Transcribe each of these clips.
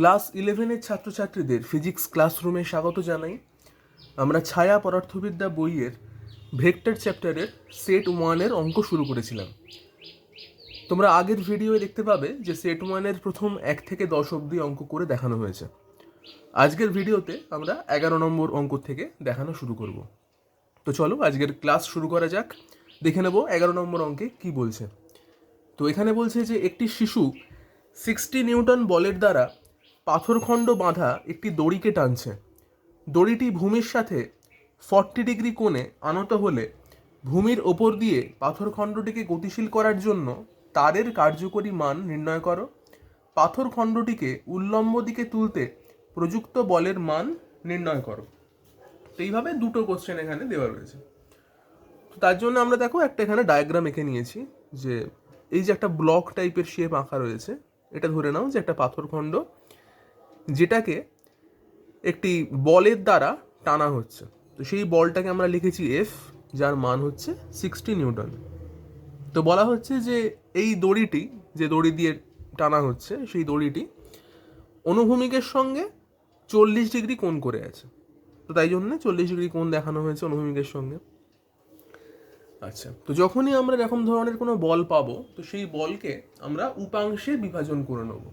Class 11-এর ছাত্রছাত্রীদের physics ক্লাসরুমে স্বাগত জানাই। আমরা ছায়া পদার্থবিদ্যা বইয়ের ভেক্টর চ্যাপ্টারের সেট 1-এর অঙ্ক শুরু করেছিলাম। তোমরা আগের ভিডিওয়ে দেখতে পাবে যে সেট 1-এর প্রথম 1 থেকে 10 অবধি অঙ্ক করে দেখানো হয়েছে। আজকের ভিডিওতে আমরা 11 নম্বর অঙ্ক থেকে দেখানো শুরু করব। তো চলো আজকের ক্লাস শুরু করা যাক। দেখে নেব 11 নম্বর অঙ্কে কি বলছে। তো এখানে বলছে যে একটি শিশু 60 নিউটন বলের দ্বারা পাথরখণ্ড বাঁধা একটি দড়িকে টানছে। দড়িটি ভূমির সাথে 40 ডিগ্রি কোণে আনত হলে ভূমির ওপর দিয়ে পাথরখণ্ডটিকে গতিশীল করার জন্য তারের কার্যকরী মান নির্ণয় করো। পাথরখণ্ডটিকে উল্লম্ব দিকে তুলতে প্রযুক্ত বলের মান নির্ণয় করো। তো এইভাবে দুটো কোশ্চেন এখানে দেওয়া রয়েছে। তো তার জন্য আমরা দেখো একটা এখানে ডায়াগ্রাম এঁকে নিয়েছি, যে এই যে একটা ব্লক টাইপের শেপ আঁকা রয়েছে, এটা ধরে নাও যে একটা পাথরখণ্ড যেটাকে একটি বলের দ্বারা টানা হচ্ছে। তো সেই বলটাকে আমরা লিখেছি এফ, যার মান হচ্ছে 60 নিউটন। তো বলা হচ্ছে যে এই দড়িটি, যে দড়ি দিয়ে টানা হচ্ছে, সেই দড়িটি অনুভূমিকের সঙ্গে 40 ডিগ্রি কোণ করে আছে। তো তাই জন্য 40 ডিগ্রি কোণ দেখানো হয়েছে অনুভূমিকের সঙ্গে। আচ্ছা, তো যখনই আমরা এরকম ধরনের কোনো বল পাবো, তো সেই বলকে আমরা উপাংশে বিভাজন করে নেব।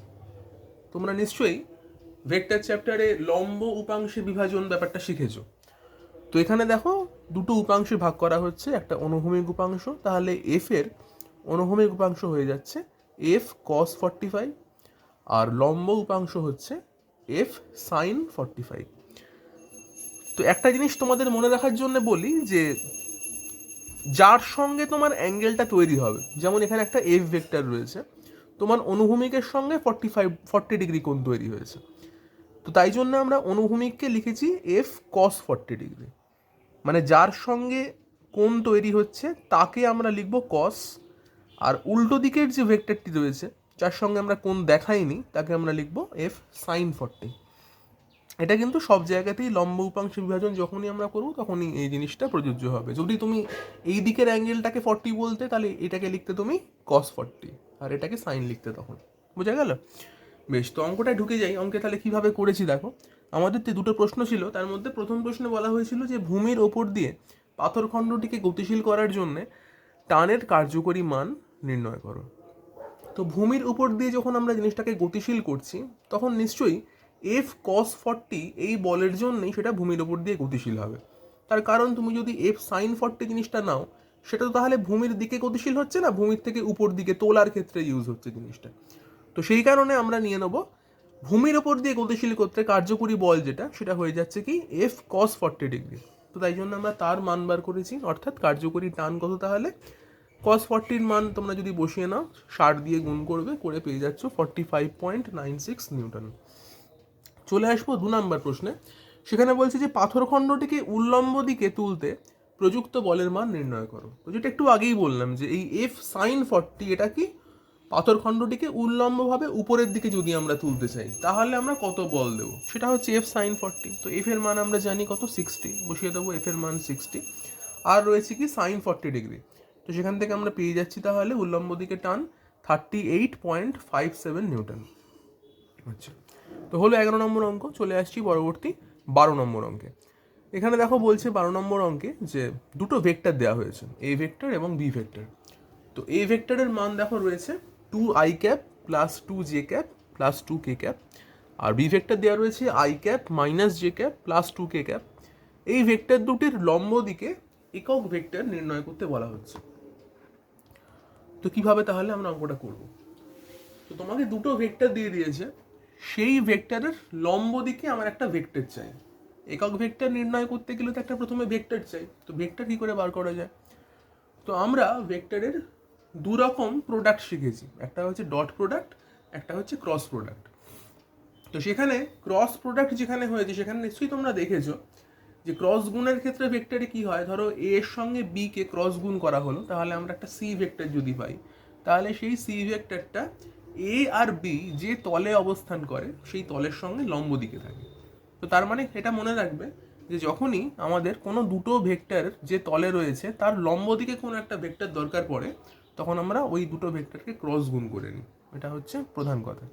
তোমরা নিশ্চয়ই ভেক্টর চ্যাপ্টারে লম্ব উপাংশে বিভাজন ব্যাপারটা শিখেছো। তো এখানে দেখো দুটো উপাংশে ভাগ করা হচ্ছে, একটা অনুভূমিক উপাংশ, তাহলে এফ এর অনুভূমিক উপাংশ হয়ে যাচ্ছে এফ কস 45, আর লম্ব উপাংশ হচ্ছে এফ সাইন 45। তো একটা জিনিস তোমাদের মনে রাখার জন্য বলি, যে যার সঙ্গে তোমার অ্যাঙ্গেলটা তৈরি হবে, যেমন এখানে একটা এফ ভেক্টর রয়েছে, তোমার অনুভূমিকের সঙ্গে 40 ডিগ্রি কোণ তৈরি হয়েছে। তো তাই জন্য আমরা অনুভূমিককে লিখেছি এফ কস 40 ডিগ্রি, মানে যার সঙ্গে কোণ তৈরি হচ্ছে তাকে আমরা লিখব কস, আর উল্টো দিকের যে ভেক্টরটি রয়েছে যার সঙ্গে আমরা কোণ দেখাইনি তাকে আমরা লিখব এফ সাইন 40। এটা কিন্তু সব জায়গাতেই লম্ব উপাংশ বিভাজন যখনই আমরা করব তখনই এই জিনিসটা প্রযোজ্য হবে। যদি তুমি এই দিকের অ্যাঙ্গেলটাকে 40 বলতে, তাহলে এটাকে লিখতে তুমি কস 40, আর এটাকে সাইন লিখতে তখন। বোঝা গেল? বেশ, তো অঙ্কটায় ঢুকে যাই। অঙ্কে তাহলে কিভাবে করেছি দেখো। আমাদের তো দুটো প্রশ্ন ছিল, তার মধ্যে প্রথম প্রশ্নে বলা হয়েছিল যে ভূমির ওপর দিয়ে পাথরখণ্ডটিকে গতিশীল করার জন্যে টানের কার্যকরী মান নির্ণয় করো। তো ভূমির উপর দিয়ে যখন আমরা জিনিসটাকে গতিশীল করছি, তখন নিশ্চয়ই এফ কস 40 এই বলের জন্যই সেটা ভূমির ওপর দিয়ে গতিশীল হবে। তার কারণ তুমি যদি এফ সাইন 40 জিনিসটা নাও, সেটা তো তাহলে ভূমির দিকে গতিশীল হচ্ছে না, ভূমির থেকে উপর দিকে তোলার ক্ষেত্রে ইউজ হচ্ছে জিনিসটা। তো সেই কারণে আমরা নিয়ে নেব ভূমির ওপর দিয়ে গতিশীল করতে কার্যকরী বল যেটা, সেটা হয়ে যাচ্ছে কি এফ কস 40 ডিগ্রি। তো তাই জন্য আমরা তার মান বার করেছি, অর্থাৎ কার্যকরী টান কত, তাহলে কস 40-র মান তোমরা যদি বসিয়ে নাও, 60 দিয়ে গুণ করবে, করে পেয়ে যাচ্ছ 45.96 নিউটন। চলে আসবো 2 নম্বর প্রশ্নে। সেখানে বলছে যে পাথরখণ্ডটিকে উল্লম্ব দিকে তুলতে প্রযুক্ত বলের মান নির্ণয় করো। তো যেটা একটু আগেই বললাম, যে এই এফ সাইন 40 এটা কি, পাথরখণ্ডটিকে উল্লম্বভাবে উপরের দিকে যদি আমরা তুলতে চাই, তাহলে আমরা কত বল দেবো, সেটা হচ্ছে এফ সাইন 40। তো এফ এর মান আমরা জানি কত, 60, বসিয়ে দেবো এফ এর মান 60, আর রয়েছে কি সাইন 40 ডিগ্রি। তো সেখান থেকে আমরা পেয়ে যাচ্ছি তাহলে উল্লম্ব দিকে টান 38.57 নিউটন। আচ্ছা, তো হলো 11 নম্বর অঙ্ক। চলে আসছি পরবর্তী 12 নম্বর অঙ্কে। এখানে দেখো বলছে 12 নম্বর অঙ্কে যে দুটো ভেক্টর দেওয়া হয়েছে, এ ভেক্টর এবং বি ভেক্টর। তো এ ভেক্টরের মান দেখো রয়েছে 2i cap plus 2j cap plus 2k cap, আর বি ভেক্টর দেওয়া রয়েছে i cap minus j cap plus 2k cap. এই ভেক্টর দুটির লম্ব দিকে একক ভেক্টর নির্ণয় করতে বলা হচ্ছে। তো কিভাবে তাহলে আমরা অঙ্কটা করব? তো তোমাকে দুটো ভেক্টর দিয়ে দিয়েছে, সেই ভেক্টরের লম্ব দিকে আমার একটা ভেক্টর চাই। একক ভেক্টর নির্ণয় করতে গেলে তো একটা প্রথমে ভেক্টর চাই। তো ভেক্টর কি করে বার করা যায়? তো আমরা ভেক্টরের দু রকম প্রোডাক্ট শিখেছি, একটা হচ্ছে ডট প্রোডাক্ট, একটা হচ্ছে ক্রস প্রোডাক্ট। তো সেখানে ক্রস প্রোডাক্ট যেখানে হয়েছে, সেখানে নিশ্চয়ই তোমরা দেখেছো যে ক্রস গুণের ক্ষেত্রে ভেক্টরে কি হয়, ধরো এ এর সঙ্গে বি কে ক্রস গুণ করা হলো, তাহলে আমরা একটা সি ভেক্টর যদি পাই, তাহলে সেই সি ভেক্টরটা এ আর বি যে তলে অবস্থান করে সেই তলের সঙ্গে লম্ব দিকে থাকে। তো তার মানে এটা মনে রাখবে যে যখনই আমাদের কোনো দুটো ভেক্টর যে তলে রয়েছে তার লম্ব দিকে কোনো একটা ভেক্টর দরকার পড়ে, তখন আমরা ওই দুটো ভেক্টরকে ক্রস গুণ করে নিই। এটা হচ্ছে প্রধান কথা।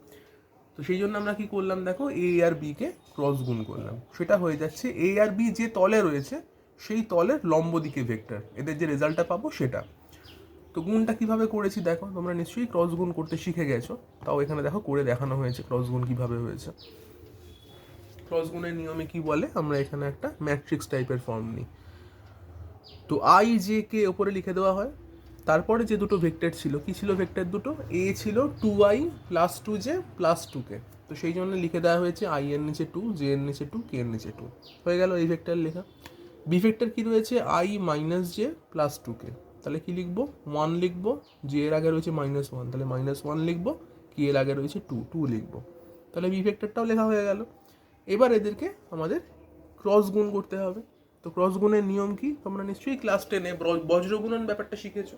তো সেই জন্য আমরা কি করলাম দেখো, এ আর বিকে ক্রস গুণ করলাম, সেটা হয়ে যাচ্ছে এ আর বি যে তলে রয়েছে সেই তলের লম্ব দিকে ভেক্টর, এদের যে রেজাল্টটা পাবো সেটা। তো গুণটা কিভাবে করেছি দেখো, তোমরা নিশ্চয়ই ক্রস গুণ করতে শিখে গেছো, তাও এখানে দেখো করে দেখানো হয়েছে ক্রস গুণ কিভাবে হয়েছে। ক্রস গুণের নিয়মে কি বলে, আমরা এখানে একটা ম্যাট্রিক্স টাইপের ফর্ম নিই। তো আই জে কে ওপরে লিখে দেওয়া হয়, তারপরে যে দুটো ভেক্টর ছিল, কি ছিল ভেক্টর দুটো, এ ছিল 2i plus 2j plus 2k, তো সেই জন্য লিখে দেওয়া হয়েছে আই এর নিচে 2, জে এর নিচে 2, কে এর নিচে 2, হয়ে গেল এই ভেক্টর লেখা। বি ভেক্টর কি রয়েছে, I minus J plus 2k, তাহলে কি লিখবো, 1 লিখবো, জে এর আগে রয়েছে -1, তাহলে -1 লিখবো, কে এর আগে রয়েছে 2 লিখবো, তাহলে বি ভেক্টরটাও লেখা হয়ে গেল। এবার এদেরকে আমাদের ক্রস গুণ করতে হবে। তো ক্রস গুণের নিয়ম কি, তোমরা নিশ্চয়ই ক্লাস 10-এ বজ্রগুণন ব্যাপারটা শিখেছো,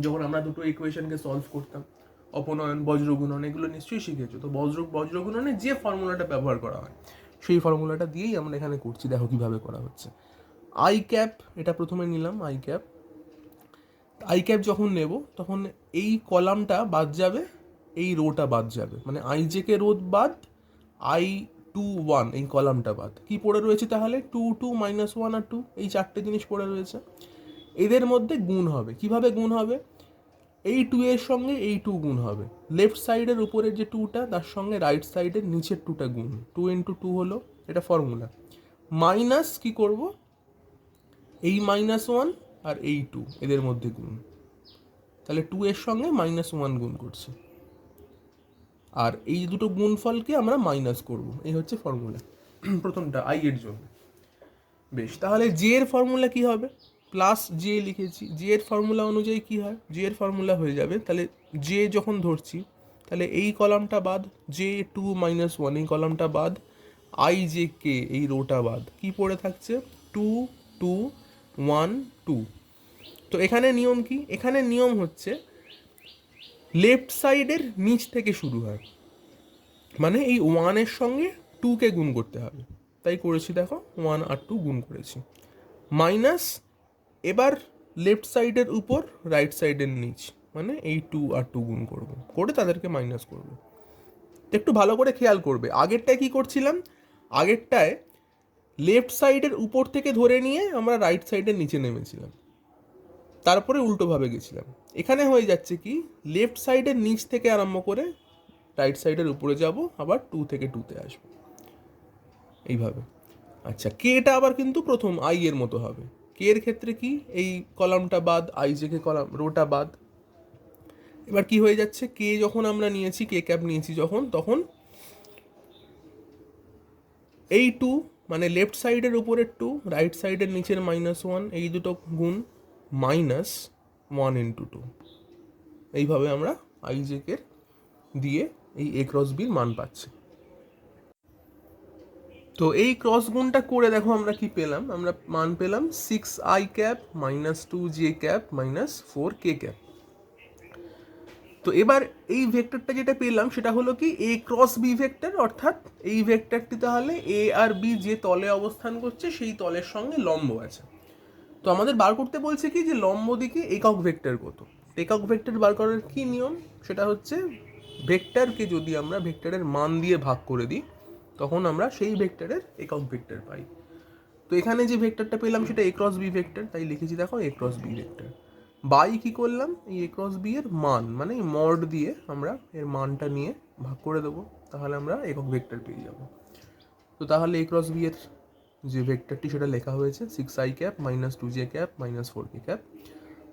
যখন আমরা দুটো ইকুয়েশনকে সলভ করতাম, অপনয়ন, বজ্রগুণন, এগুলো নিশ্চয়ই শিখেছো। তো বজ্রগুণনে যে ফর্মুলাটা ব্যবহার করা হয় সেই ফর্মুলাটা দিয়েই আমরা এখানে করছি, দেখো কিভাবে করা হচ্ছে। আই ক্যাপ, এটা প্রথমে নিলাম আই ক্যাপ। আই ক্যাপ যখন নেব তখন এই কলামটা বাদ যাবে, এই রোটা বাদ যাবে, মানে আই জে কে রোধ বাদ, আই 2 1 এই কলামটা বাদ, কি পড়ে রয়েছে তাহলে 2 2 -1 আর 2, এই চারটে জিনিস পড়ে রয়েছে। এদের মধ্যে গুণ হবে, কিভাবে গুণ হবে, এই 2 এর সঙ্গে এই 2 গুণ হবে, লেফট সাইডের উপরের যে 2টা তার সঙ্গে রাইট সাইডের নিচের 2টা গুণ, 2 × 2 হলো, এটা ফর্মুলা। মাইনাস কি করব, এই -1 আর এই 2 এদের মধ্যে গুণ, তাহলে 2 এর সঙ্গে -1 গুণ করছি, আর এই দুটো গুণফলকে আমরা মাইনাস করব, এই হচ্ছে ফর্মুলা প্রথমটা আই এর জন্য। বেশ, তাহলে জে এর ফর্মুলা কি হবে, প্লাস জে লিখেছি, জে এর ফর্মুলা অনুযায়ী কি হয়, জে এর ফর্মুলা হয়ে যাবে, তাহলে জে যখন ধরছি তাহলে এই কলামটা বাদ, জে 2 -1 এই কলামটা বাদ, আই জে কে এই রোটা বাদ, কি পড়ে থাকছে 2 2 1 2। তো এখানে নিয়ম কি, এখানে নিয়ম হচ্ছে লেফট সাইডের নিচ থেকে শুরু হয়, মানে এই 1-এর সঙ্গে 2কে গুণ করতে হবে, তাই করেছি দেখো 1 আর 2 গুণ করেছি, মাইনাস এবার লেফট সাইডের উপর রাইট সাইডের নিচ, মানে এই 2 আর 2 গুণ করব, করে তাদেরকে মাইনাস করব। একটু ভালো করে খেয়াল করবে, আগেরটায় কি করছিলাম, আগেরটায় লেফট সাইডের উপর থেকে ধরে নিয়ে আমরা রাইট সাইডের নিচে নেমেছিলাম, তারপরে উল্টোভাবে গেছিলাম। এখানে হয়ে যাচ্ছে কি, লেফট সাইডের নিচ থেকে আরম্ভ করে রাইট সাইডের উপরে যাব, আবার 2 থেকে 2-তে আসবো, এইভাবে। আচ্ছা, কেটা আবার কিন্তু প্রথম আই এর মতো হবে, কে এর ক্ষেত্রে কি, এই কলামটা বাদ, I J K column rota বাদ। এবার কি হয়ে যাচ্ছে, কে যখন আমরা নিয়েছি, কে ক্যাপ নিয়েছি যখন, তখন এই 2 মানে লেফট সাইডের উপরের 2, রাইট সাইডের নিচের -1, এই দুটো গুণ, -1 × 2, এইভাবে আমরা আই জে কে দিয়ে এই এ ক্রস বির মান পাচ্ছি। তো এই ক্রস গুণটা করে দেখো আমরা কি পেলাম, আমরা মান পেলাম 6i cap -2j cap -4k cap. তো এবার এই ভেক্টরটা যেটা পেলাম সেটা হলো কি এ ক্রস বি ভেক্টর, অর্থাৎ এই ভেক্টরটি তাহলে এ আর বি যে তলে অবস্থান করছে সেই তলের সঙ্গে লম্ব আছে। তো আমাদের বার করতে বলছে কি যে লম্ব দিকে একক ভেক্টর কত। একক ভেক্টর বার করার কি নিয়ম, সেটা হচ্ছে ভেক্টরকে যদি আমরা ভেক্টরের মান দিয়ে ভাগ করে দিই তখন আমরা সেই ভেক্টরের একক ভেক্টর পাই। তো এখানে যে ভেক্টরটা পেলাম সেটা এ ক্রস বি ভেক্টর, তাই লিখেছি দেখো এ ক্রস বি ভেক্টর। বাই কি করলাম, এই এ ক্রস বি এর মান মানে মড দিয়ে আমরা এর মানটা নিয়ে ভাগ করে দেবো, তাহলে আমরা একক ভেক্টর পেয়ে যাব। তো তাহলে এ ক্রস বি এর যে ভেক্টরটি সেটা লেখা হয়েছে 6i cap -2j cap -4k cap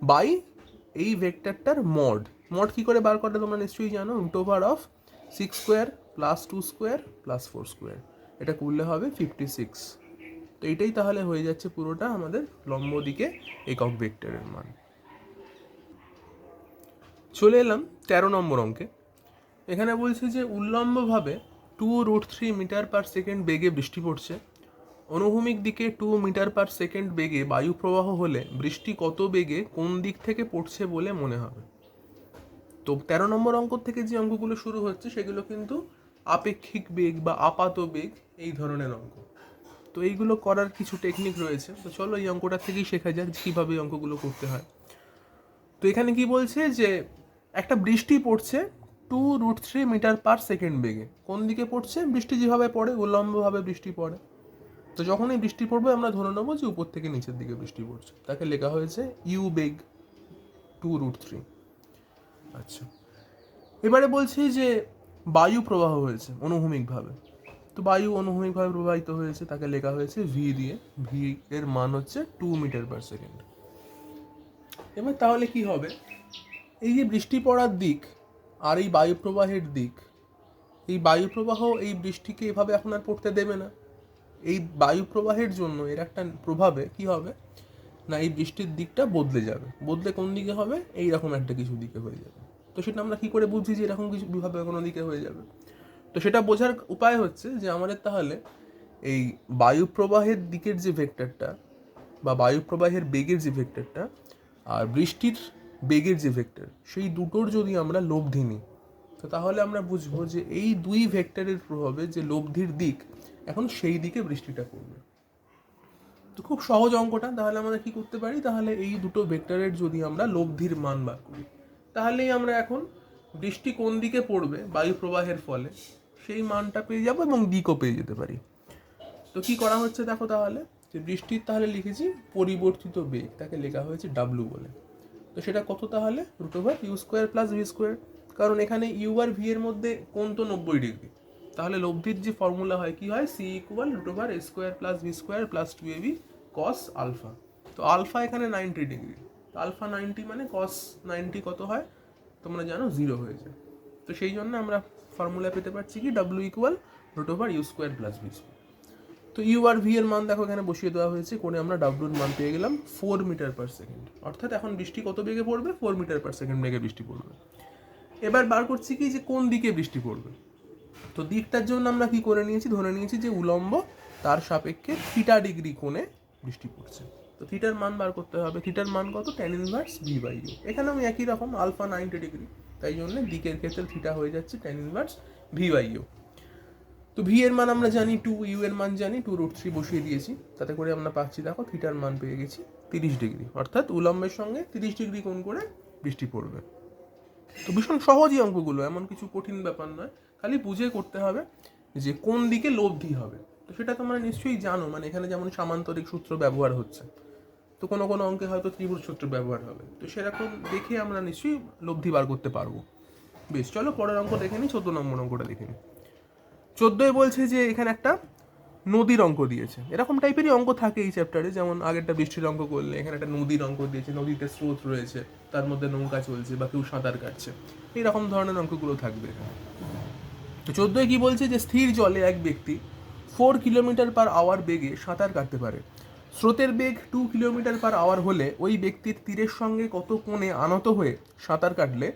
by এই ভেক্টরটার মড। মড কি করে বার করে তোমরা নিশ্চয়ই জানো, √6² + 2² + 4², এটা করলে হবে 56। তো এইটাই তাহলে হয়ে যাচ্ছে পুরোটা আমাদের লম্ব দিকে একক ভেক্টরের মান। চলে এলাম 13 নম্বর অঙ্কে। এখানে বলছে যে উল্লম্বভাবে 2√3 মিটার/সেকেন্ড বেগে বৃষ্টি পড়ছে, অনুভূমিক দিকে 2 মিটার/সেকেন্ড বেগে বায়ু প্রবাহ হলে বৃষ্টি কত বেগে কোন দিক থেকে পড়ছে বলে মনে হবে। তো 13 নম্বর অঙ্ক থেকে যে অঙ্কগুলো শুরু হচ্ছে সেগুলো কিন্তু আপেক্ষিক বেগ বা আপাত বেগ এই ধরনের অঙ্ক। তো এইগুলো করার কিছু টেকনিক রয়েছে, তো চলো এই অঙ্কটা থেকেই শেখা যাক কীভাবে অঙ্কগুলো করতে হয়। তো এখানে কি বলছে যে একটা বৃষ্টি পড়ছে 2√3 মিটার পার সেকেন্ড বেগে। কোন দিকে পড়ছে? বৃষ্টি যেভাবে পড়ে উল্লম্বভাবে বৃষ্টি পড়ে। তো যখনই বৃষ্টি পড়বে আমরা ধরে নেবো যে উপর থেকে নিচের দিকে বৃষ্টি পড়ছে, তাকে লেখা হয়েছে ইউ বেগ 2√3। আচ্ছা, এবারে বলছি যে বায়ু প্রবাহ হয়েছে অনুভূমিকভাবে। তো বায়ু অনুভূমিকভাবে প্রবাহিত হয়েছে, তাকে লেখা হয়েছে ভি দিয়ে। ভি এর মান হচ্ছে 2 মিটার পার সেকেন্ড। এবার তাহলে কি হবে, এই যে বৃষ্টি পড়ার দিক আর এই বায়ু প্রবাহের দিক, এই বায়ু প্রবাহ এই বৃষ্টিকে এভাবে এখন আর পড়তে দেবে না। এই বায়ু প্রবাহের জন্য এর একটা প্রভাবে কি হবে না, এই বৃষ্টির দিকটা বদলে যাবে। বদলে কোন দিকে হবে? এইরকম একটা কিছু দিকে হয়ে যাবে। তো সেটা আমরা কি করে বুঝছি যে এরকম কিছু বিভাবে কোনো দিকে হয়ে যাবে? তো সেটা বোঝার উপায় হচ্ছে যে আমাদের তাহলে এই বায়ু প্রবাহের দিকের যে ভেক্টরটা বা বায়ু প্রবাহের বেগের যে ভেক্টরটা আর বৃষ্টির বেগের যে ভেক্টর, সেই দুটোর যদি আমরা লব্ধি নিই, তো তাহলে আমরা বুঝবো যে এই দুই ভেক্টরের প্রভাবে যে লব্ধির দিক, এখন সেই দিকে বৃষ্টিটা পড়বে। তো খুব সহজ অঙ্কটা। তাহলে আমরা কি করতে পারি, তাহলে এই দুটো ভেক্টরের যদি আমরা লব্ধির মান বার করি, তাহলেই আমরা এখন বৃষ্টি কোন দিকে পড়বে বায়ু প্রবাহের ফলে সেই মানটা পেয়ে যাবো এবং দিকও পেয়ে যেতে পারি। তো কি করা হচ্ছে দেখো, তাহলে যে বৃষ্টির তাহলে লিখেছি পরিবর্তিত বেগ, তাকে লেখা হয়েছে ডাব্লু বলে। তো সেটা কত তাহলে? √ইউ² প্লাস ভি²। কারণ এখানে ইউ আর ভি এর মধ্যে কোণ তো 90 ডিগ্রি। তাহলে লব্ধির যে ফর্মুলা হয় কি হয়, সি ইকুয়াল √a² প্লাস ভি² প্লাস 2ab কস আলফা। তো আলফা এখানে 90 ডিগ্রি। তো আলফা 90 মানে কস 90 কত হয় তোমরা জানো, 0 হয়ে যায়। তো সেই জন্য আমরা ফর্মুলা পেতে পারছি কি, ডাব্লু ইকুয়াল √ইউ² প্লাস ভি²। তো ইউ আর ভি এর মান দেখো এখানে বসিয়ে দেওয়া হয়েছে, করে আমরা ডাব্লুর মান পেয়ে গেলাম 4 মিটার পার সেকেন্ড। অর্থাৎ এখন বৃষ্টি কত বেগে পড়বে? 4 মিটার পার সেকেন্ড বেগে বৃষ্টি পড়বে। এবার বার করছি কি যে কোন দিকে বৃষ্টি পড়বে। তো দিকটার জন্য আমরা কি করে নিয়েছি, ধরে নিয়েছি যে উলম্ব তার সাপেক্ষে থিটা ডিগ্রি কোণে বৃষ্টি পড়ছে। তো থিটার মান বার করতে হবে। থিটার মান কত? tan inverse v/u। এখানে আমি একই রকম আলফা 90 ডিগ্রি, তাই জন্য দিকের ক্ষেত্রে থিটা হয়ে যাচ্ছে tan ইনভার্স v/u। তো ভি এর মান আমরা জানি 2, ইউ এর মান জানি 2√3 বসিয়ে দিয়েছি। তাতে করে আমরা পাচ্ছি দেখো থিটার মান পেয়ে গেছি 30 ডিগ্রি। অর্থাৎ উলম্বের সঙ্গে 30 ডিগ্রি কোণ করে বৃষ্টি পড়বে। তো ভীষণ সহজই অঙ্কগুলো, এমন কিছু কঠিন ব্যাপার নয়, খালি বুঝে করতে হবে যে কোন দিকে লব্ধি হবে। তো সেটা তোমরা নিশ্চয়ই জানো, মানে এখানে যেমন সামান্তরিক সূত্র ব্যবহার হচ্ছে, তো কোনো কোনো অঙ্কে হয়তো ত্রিভুজ সূত্র ব্যবহার হবে। তো সেরকম দেখে আমরা নিশ্চয়ই লব্ধি বার করতে পারবো। বেশ, চলো পরের অঙ্ক দেখে নিই। 14 নম্বর অঙ্কটা দেখে নিই। 14 বলছে যে এখানে একটা নদীর অঙ্ক দিয়েছে। এরকম টাইপেরই অঙ্ক থাকে এই চ্যাপ্টারে, যেমন আগেরটা বৃষ্টির অঙ্ক করলে, এখানে একটা নদীর অঙ্ক দিয়েছে, নদীতে স্রোত রয়েছে, তার মধ্যে নৌকা চলছে বা কেউ সাঁতার কাটছে, এইরকম ধরনের অঙ্কগুলো থাকবে। তো 14 কি বলছে যে স্থির জলে এক ব্যক্তি 4 কিলোমিটার পার আওয়ার বেগে সাঁতার কাটতে পারে। স্রোতের বেগ 2 কিলোমিটার পার আওয়ার হলে ওই ব্যক্তির তীরের সঙ্গে কত কোণে আনত হয়ে সাঁতার কাটলে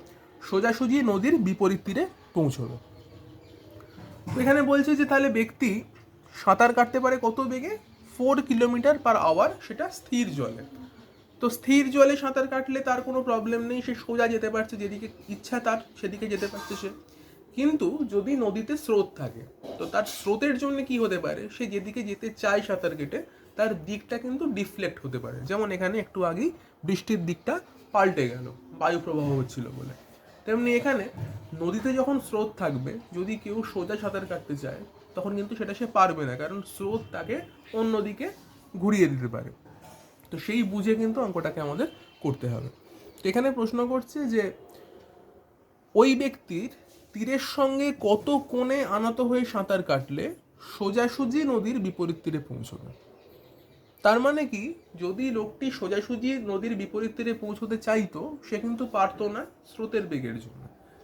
সোজাসুজি নদীর বিপরীত তীরে পৌঁছবে। তো এখানে বলছে যে তাহলে ব্যক্তি সাঁতার কাটতে পারে কত বেগে? 4 কিলোমিটার পার আওয়ার, সেটা স্থির জলে। তো স্থির জলে সাঁতার কাটলে তার কোনো প্রবলেম নেই, সে সোজা যেতে পারছে, যেদিকে ইচ্ছা তার সেদিকে যেতে পারছে সে। কিন্তু যদি নদীতে স্রোত থাকে, তো তার স্রোতের জন্য কি হতে পারে, সে যেদিকে যেতে চায় সাঁতার কেটে তার দিকটা কিন্তু ডিফ্লেক্ট হতে পারে। যেমন এখানে একটু আগেই বৃষ্টির দিকটা পাল্টে গেল বায়ু প্রবাহ হচ্ছিল বলে, তেমনি এখানে নদীতে যখন স্রোত থাকবে, যদি কেউ সোজা সাঁতার কাটতে চায় তখন কিন্তু সেটা সে পারবে না, কারণ স্রোত তাকে অন্যদিকে ঘুরিয়ে দিতে পারে। তো সেই বুঝে কিন্তু অঙ্কটাকে আমাদের করতে হবে। তো এখানে প্রশ্ন করছে যে ওই ব্যক্তির তীরের সঙ্গে কত কোণে আনত হয়ে সাঁতার কাটলে সোজাসুজি নদীর বিপরীত তীরে পৌঁছবে। তার মানে কি, যদি লোকটি সোজাসুজি নদীর বিপরীত তীরে পৌঁছতে চাইতো, সে কিন্তু পারতো না স্রোতের বেগের জন্য।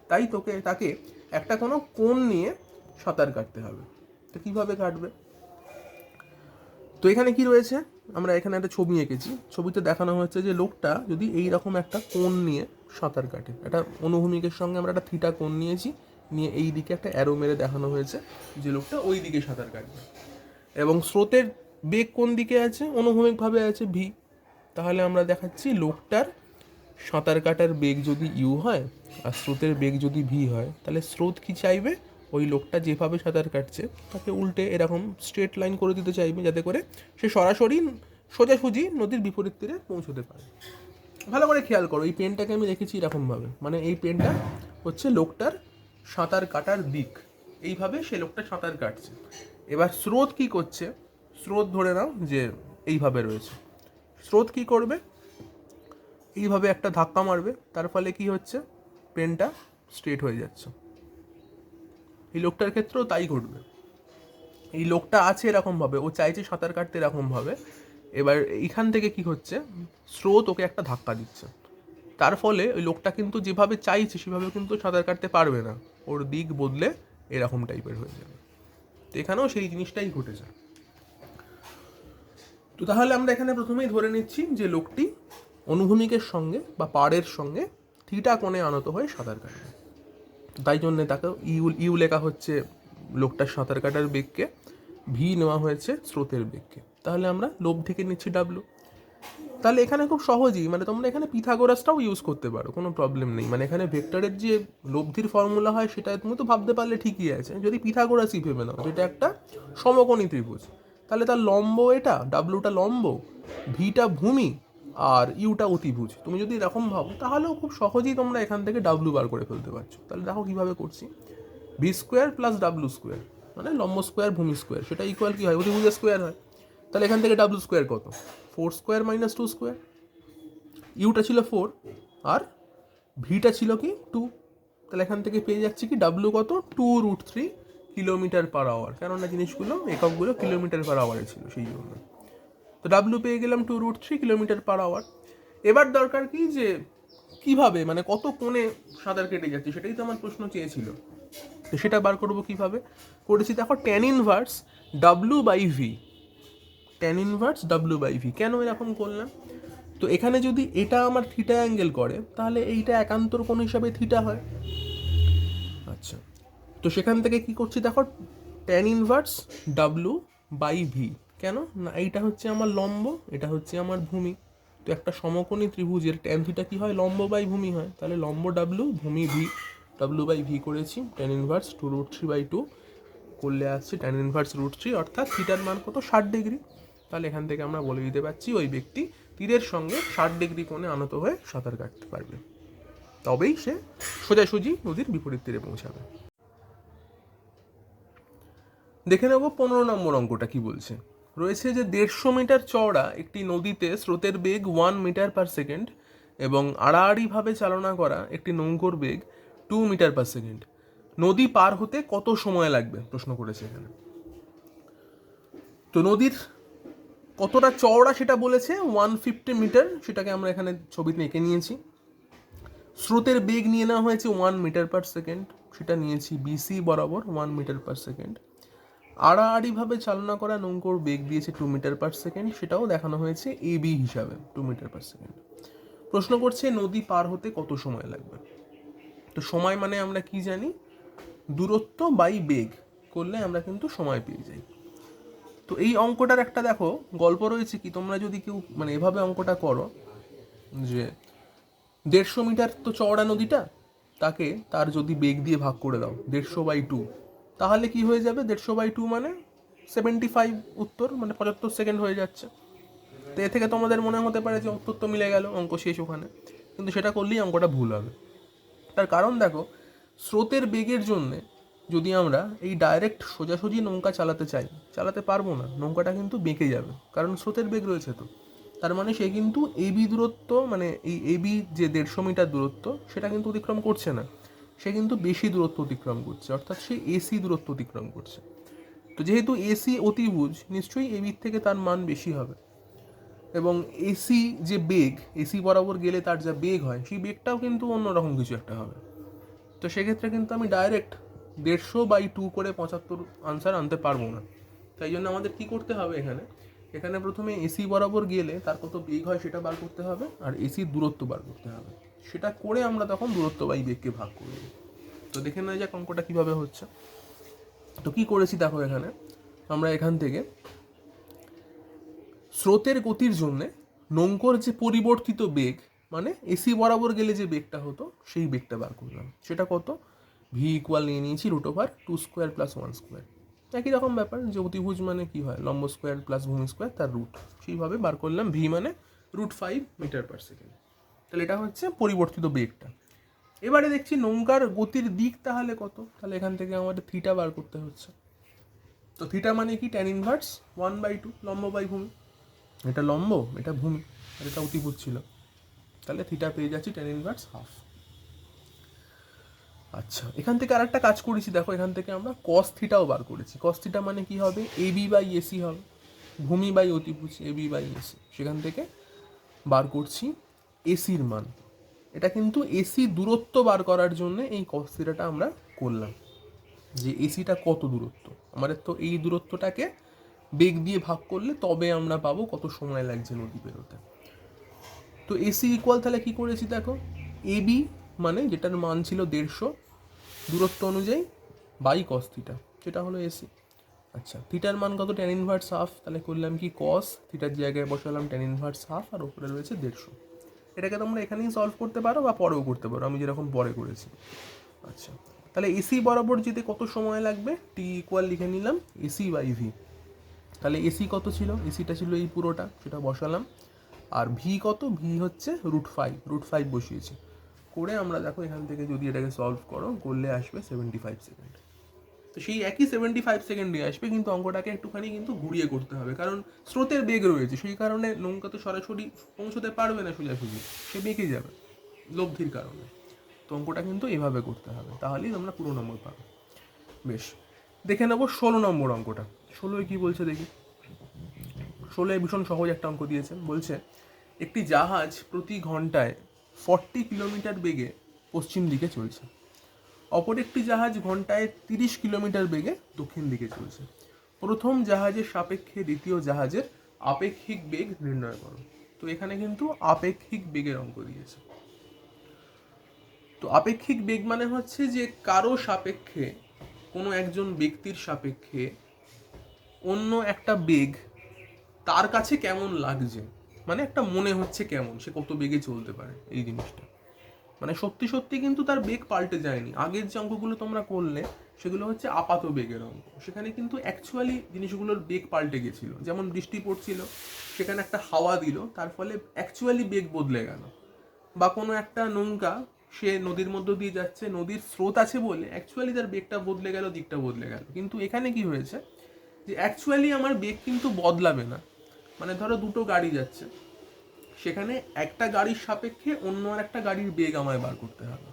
তাই তাকে একটা কোনো কোণ নিয়ে সাঁতার কাটতে হবে। তো কিভাবে কাটবে? তো এখানে কি রয়েছে, আমরা এখানে একটা ছবি এঁকেছি। ছবিতে দেখানো হচ্ছে যে লোকটা যদি এই রকম একটা কোণ নিয়ে সাঁতার কাটে, একটা অনুভূমিকের সঙ্গে আমরা একটা থিটা কোণ নিয়েছি, নিয়ে এই দিকে একটা অ্যারো মেরে দেখানো হয়েছে যে লোকটা ওই দিকে সাঁতার কাটবে, এবং স্রোতের বেগ কোন দিকে আছে? অনুভূমিকভাবে আছে ভি। তাহলে আমরা দেখাচ্ছি লোকটার সাঁতার কাটার বেগ যদি ইউ হয় আর স্রোতের বেগ যদি ভি হয়, তাহলে স্রোত কি চাইবে, ওই লোকটা যেভাবে সাঁতার কাটছে তাকে উল্টে এরকম স্ট্রেট লাইন করে দিতে চাইবে, যাতে করে সে সরাসরি সোজাসুজি নদীর বিপরীত তীরে পৌঁছতে পারে। ভালো করে খেয়াল করো, এই পেনটাকে আমি রেখেছি এরকমভাবে, মানে এই পেনটা হচ্ছে লোকটার সাঁতার কাটার দিক, এইভাবে সে লোকটা সাঁতার কাটছে। এবার স্রোত কি করছে, স্রোত ধরে নাও যে এইভাবে রয়েছে, স্রোত কি করবে, এইভাবে একটা ধাক্কা মারবে, তার ফলে কি হচ্ছে, পেনটা স্ট্রেট হয়ে যাচ্ছে। এই লোকটার ক্ষেত্রেও তাই ঘটবে। এই লোকটা আছে এরকমভাবে, ও চাইছে সাঁতার কাটতে এরকমভাবে, এবার এইখান থেকে কি হচ্ছে, স্রোত ওকে একটা ধাক্কা দিচ্ছে, তার ফলে ওই লোকটা কিন্তু যেভাবে চাইছে সেভাবে কিন্তু সাঁতার কাটতে পারবে না, ওর দিক বদলে এরকম টাইপের হয়ে যাবে। তো এখানেও সেই জিনিসটাই ঘটেছে। তো তাহলে আমরা এখানে প্রথমেই ধরে নিচ্ছি যে লোকটি অনুভূমিকের সঙ্গে বা পাড়ের সঙ্গে থিটা কোণে আনত হয়ে সাঁতার কাটবে, তাই জন্যে তাকে ইউ লেখা হচ্ছে লোকটার সাঁতার কাটার বেগকে, ভি নেওয়া হয়েছে স্রোতের বেগকে। তাহলে আমরা লোভ থেকে নিচ্ছি ডাব্লু। তাহলে এখানে খুব সহজেই, মানে তোমরা এখানে পিথাগোরাসটাও ইউজ করতে পারো, কোনো প্রবলেম নেই। মানে এখানে ভেক্টরের যে লব্ধির ফর্মুলা হয় সেটা তুমি তো ভাবতে পারলে ঠিকই আছে, যদি পিথাগোরাসই ভেবে নাও যেটা একটা সমকোণী ত্রিভুজ, তাহলে তার লম্ব এটা, ডাব্লুটা লম্ব, ভিটা ভূমি, আর ইউটা অতিভুজ। তুমি যদি এরকম ভাবো তাহলেও খুব সহজেই তোমরা এখান থেকে ডাব্লু বার করে ফেলতে পারছো। তাহলে দেখো কীভাবে করছি, V square plus W square মানে লম্ব স্কোয়ার ভূমি স্কোয়ার, সেটা ইকুয়াল কী হয়, অতিভুজের স্কোয়ার হয়। তাহলে এখান থেকে ডাব্লু স্কোয়ার কত, 4 স্কোয়ার মাইনাস 2 স্কোয়ার, ইউটা ছিল 4 আর ভিটা ছিল কি 2, তাহলে এখান থেকে পেয়ে যাচ্ছি কি ডাব্লু কত, 2√3 কিলোমিটার পার আওয়ার, কেননা জিনিসগুলো এককগুলো কিলোমিটার পার আওয়ারে ছিল সেই জন্য। তো ডাব্লু পেয়ে গেলাম 2√3 কিলোমিটার পার আওয়ার। এবার দরকার কি যে কিভাবে, মানে কত কোণে সাঁতার কেটে যাচ্ছে, সেটাই তো আমার প্রশ্ন চেয়েছিল। তো সেটা বার করবো কিভাবে, করেছি দেখো tan inverse W by V, tan inverse W by V. কেন এরকম করলাম, তো এখানে যদি এটা আমার থিটা অ্যাঙ্গেল করে তাহলে এইটা একান্তর কোণ হিসাবে থিটা হয়। আচ্ছা, তো সেখান থেকে কি করছি দেখো, tan inverse W by V, কেন না এইটা হচ্ছে আমার লম্ব, এটা হচ্ছে আমার ভূমি। তো একটা সমকোণী ত্রিভুজের ট্যান থিটা কি হয়, লম্ব বাই ভূমি হয়, তাহলে লম্ব ডাব্লু ভূমি ভি, ডাব্লু বাই ভি করেছি, ট্যান ইনভার্স 2√3/2 করলে আসছে ট্যান ইনভার্স √3, অর্থাৎ থিটার মান কত, 60°। তাহলে এখান থেকে আমরা বলে দিতে পারছি ওই ব্যক্তি তীরের সঙ্গে 60° কোণে আনত হয়ে সাঁতার কাটতে পারবে, তবেই সে সোজাসুজি নদীর বিপরীত তীরে পৌঁছাবে। দেখে নেব 15 নম্বর অঙ্কটা কি বলছে। রয়েছে যে 150 মিটার চওড়া একটি নদীতে স্রোতের বেগ 1 মিটার পার সেকেন্ড এবং আড়াআড়িভাবে চালনা করা একটি নৌকোর বেগ 2 মিটার পার সেকেন্ড, নদী পার হতে কত সময় লাগবে প্রশ্ন করেছে এখানে। তো নদীর কতটা চওড়া সেটা বলেছে 150 মিটার, সেটাকে আমরা এখানে ছবিতে এঁকে নিয়েছি। স্রোতের বেগ নিয়ে নেওয়া হয়েছে 1 মিটার পার সেকেন্ড, সেটা নিয়েছি বিসি বরাবর 1 মিটার পার সেকেন্ড। আড়াআড়িভাবে চালনা করা নৌকোর বেগ দিয়েছে 2 মিটার পার সেকেন্ড, সেটাও দেখানো হয়েছে এবি হিসাবে 2 মিটার পার সেকেন্ড। প্রশ্ন করছে নদী পার হতে কত সময় লাগবে। তো সময় মানে আমরা কি জানি, দূরত্ব বাই বেগ করলে আমরা কিন্তু সময় পেয়ে যাই। তো এই অঙ্কটার একটা দেখো গল্প রয়েছে কি, তোমরা যদি কেউ মানে এভাবে অঙ্কটা করো যে 150 মিটার তো চওড়া নদীটা, তাকে তার যদি বেগ দিয়ে ভাগ করে দাও 150/2, তাহলে কি হয়ে যাবে, 150/2 মানে 75 উত্তর, মানে 75 সেকেন্ড হয়ে যাচ্ছে। তো এ থেকে তোমাদের মনে হতে পারে যে উত্তর তো মিলে গেল, অঙ্ক শেষ ওখানে, কিন্তু সেটা করলেই অঙ্কটা ভুল হবে। তার কারণ দেখো, স্রোতের বেগের জন্যে যদি আমরা এই ডাইরেক্ট সোজাসুজি নৌকা চালাতে চাই, চালাতে পারবো না, নৌকাটা কিন্তু বেঁকে যাবে, কারণ স্রোতের বেগ রয়েছে। তো তার মানে সে কিন্তু এবি দূরত্ব, মানে এই এবি যে 150 মিটার দূরত্ব সেটা কিন্তু অতিক্রম করছে না, সে কিন্তু বেশি দূরত্ব অতিক্রম করছে, অর্থাৎ সে এসি দূরত্ব অতিক্রম করছে। তো যেহেতু এসি অতিভুজ, নিশ্চয়ই এবির থেকে তার মান বেশি হবে, এবং এসি যে বেগ, এসি বরাবর গেলে তার যা বেগ হয় সেই বেগটাও কিন্তু অন্যরকম কিছু একটা হবে। তো সেক্ষেত্রে কিন্তু আমি ডাইরেক্ট 150/2 করে 75 আনসার আনতে পারবো না। তাই জন্য আমাদের কি করতে হবে, এখানে প্রথমে এসি বরাবর গেলে তার কত বেগ হয় সেটা বার করতে হবে, আর এসির দূরত্ব বার করতে হবে। সেটা করে আমরা তখন দূরত্ব বাই বেগকে ভাগ করব। তো দেখে নেওয়া যাক অঙ্কটা কীভাবে হচ্ছে। তো কি করেছি দেখো, আমরা এখান থেকে স্রোতের গতির জন্যে নৌকোর যে পরিবর্তিত বেগ, মানে এসি বরাবর গেলে যে বেগটা হতো সেই বেগটা বার করলাম। সেটা কত, ভি ইকুয়াল নিয়ে নিয়েছি √2² + 1²। একই রকম ব্যাপার, যে অতিভুজ মানে কি হয়, লম্ব স্কোয়ার প্লাস ভূমি স্কোয়ার তার রুট, সেইভাবে বার করলাম। ভি মানে √5 মিটার পার সেকেন্ড। তাহলে এটা হচ্ছে পরিবর্তিত বেগটা। এবারে দেখছি নৌকার গতির দিক তাহলে কত, তাহলে এখান থেকে আমাদের থিটা বার করতে হচ্ছে। তো থিটা মানে কি, ট্যান ইনভার্স 1/2 লম্ব বাই ভূমি। এটা লম্ব, এটা ভূমি, আর এটা অতিভুজ ছিল, তাহলে থিটা পেয়ে যাচ্ছি ট্যান ইনভার্স হাফ। আচ্ছা, এখান থেকে আরেকটা কাজ করেছি দেখো, এখান থেকে আমরা কস থিটাও বার করেছি। কস থিটা মানে কি হবে, এবি বাই এসি হবে, ভূমি বাই অতিভুজ এবি বাই এসি। সেখান থেকে বার করছি এসির মান। এটা কিন্তু এসি দূরত্ব বার করার জন্য এই কস থিটাটা আমরা করলাম, যে এসিটা কত দূরত্ব। আমাদের তো এই দূরত্বটাকে বেগ দিয়ে ভাগ করলে তবে আমরা পাবো কত সময় লাগছে নদী পেরোতে। তো এসি ইকুয়াল তাহলে কি করেছি দেখো, এবি মানে যেটার মান ছিল 150 দূরত্ব অনুযায়ী বাই কস থিটা, যেটা হলো এসি। আচ্ছা, থিটার মান কত, ট্যান ইনভার্স হাফ, তাহলে করলাম কি কস থিটার জায়গায় বসালাম ট্যান ইনভার্স হাফ, আর উপরে রয়েছে 150। এটাকে তোমরা এখানেই সলভ করতে পারো বা পরেও করতে পারো, আমি যেরকম পরে করেছি। আচ্ছা, তাহলে এসি বরাবর যেতে কত সময় লাগবে, টি ইকুয়াল লিখে নিলাম এসি বাই ভি। তাহলে এসি কত ছিল, এসিটা ছিল এই পুরোটা, সেটা বসালাম। আর ভি কত, ভি হচ্ছে √5 বসিয়েছি। করে আমরা দেখো এখান থেকে যদি এটাকে সলভ করলে আসবে 75 সেকেন্ড। তো সেই একই 75 সেকেন্ডে আসবে, কিন্তু অঙ্কটাকে একটুখানি কিন্তু ঘুরিয়ে করতে হবে, কারণ স্রোতের বেগ রয়েছে, সেই কারণে নৌকা তো সরাসরি পৌঁছতে পারবে না সোজাসুজি, সে বেঁকে যাবে লব্ধির কারণে। তো অঙ্কটা কিন্তু এভাবে করতে হবে, তাহলেই আমরা পুরো নম্বর পাবো। বেশ, দেখে নেবো 16 নম্বর অঙ্কটা। 16 কি বলছে দেখি। 16 ভীষণ সহজ একটা অঙ্ক দিয়েছে, বলছে একটি জাহাজ প্রতি ঘন্টায় 40 কিলোমিটার বেগে পশ্চিম দিকে চলছে, অপর একটি জাহাজ ঘন্টায় 30 কিলোমিটার বেগে দক্ষিণ দিকে চলছে। প্রথম জাহাজের সাপেক্ষে দ্বিতীয় জাহাজের আপেক্ষিক বেগ নির্ণয় করো। তো এখানে কিন্তু আপেক্ষিক বেগের অঙ্ক দিয়েছে। তো আপেক্ষিক বেগ মানে হচ্ছে যে কারো সাপেক্ষে, কোনো একজন ব্যক্তির সাপেক্ষে অন্য একটা বেগ তার কাছে কেমন লাগছে, মানে একটা মনে হচ্ছে কেমন, সে কত বেগে চলতে পারে, এই জিনিসটা। মানে সত্যি সত্যি কিন্তু তার বেগ পাল্টে যায়নি। আগের যে অঙ্কগুলো তোমরা করলে সেগুলো হচ্ছে আপাত বেগের অঙ্ক, সেখানে কিন্তু অ্যাকচুয়ালি জিনিসগুলোর বেগ পাল্টে গেছিল। যেমন বৃষ্টি পড়ছিল, সেখানে একটা হাওয়া দিল, তার ফলে অ্যাকচুয়ালি বেগ বদলে গেল। বা কোনো একটা নৌকা, সে নদীর মধ্য দিয়ে যাচ্ছে, নদীর স্রোত আছে বলে অ্যাকচুয়ালি তার বেগটা বদলে গেল, দিকটা বদলে গেল। কিন্তু এখানে কি হয়েছে, যে অ্যাকচুয়ালি আমার বেগ কিন্তু বদলাবে না। মানে ধরো দুটো গাড়ি যাচ্ছে, সেখানে একটা গাড়ির সাপেক্ষে অন্য আর একটা গাড়ির বেগ আমায় বার করতে হবে,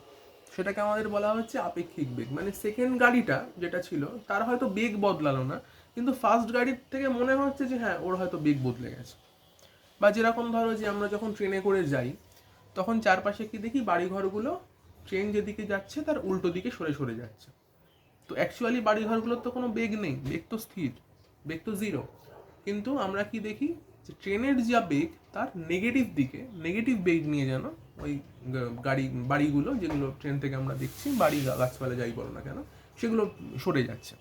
সেটাকে আমাদের বলা হচ্ছে আপেক্ষিক বেগ। মানে সেকেন্ড গাড়িটা যেটা ছিল তার হয়তো বেগ বদলালো না, কিন্তু ফার্স্ট গাড়ির থেকে মনে হচ্ছে যে হ্যাঁ ওর হয়তো বেগ বদলে গেছে। বা যেরকম ধরো যে আমরা যখন ট্রেনে করে যাই, তখন চারপাশে কি দেখি, বাড়িঘরগুলো ট্রেন যেদিকে যাচ্ছে তার উল্টো দিকে সরে সরে যাচ্ছে। তো অ্যাকচুয়ালি বাড়িঘরগুলোর তো কোনো বেগ নেই, বেগ তো স্থির, বেগ তো জিরো। কিন্তু আমরা কি দেখি, যে ট্রেনের যা বেগ তার নেগেটিভ বেগ নিয়ে যেন ওই বাড়িগুলো, যেগুলো ট্রেন থেকে আমরা দেখছি, বাড়ি গাছপালা যাই বলো না কেন, সেগুলো সরে যাচ্ছে।